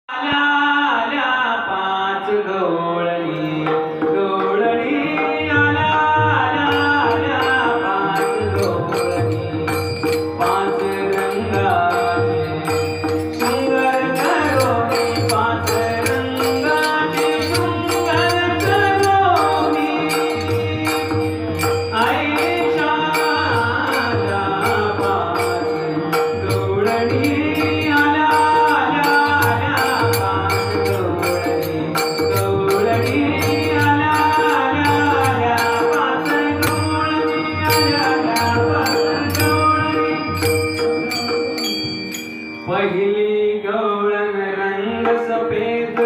आल्या आल्या पाच गवळणी गवळणी आल्या आल्या पाच गवळणी पाच रंगाचे सुंदर करोनी पाच रंगाचे सुंदर करोनी आईच्या पाच गवळणी पहिली गवळण रंग सफेद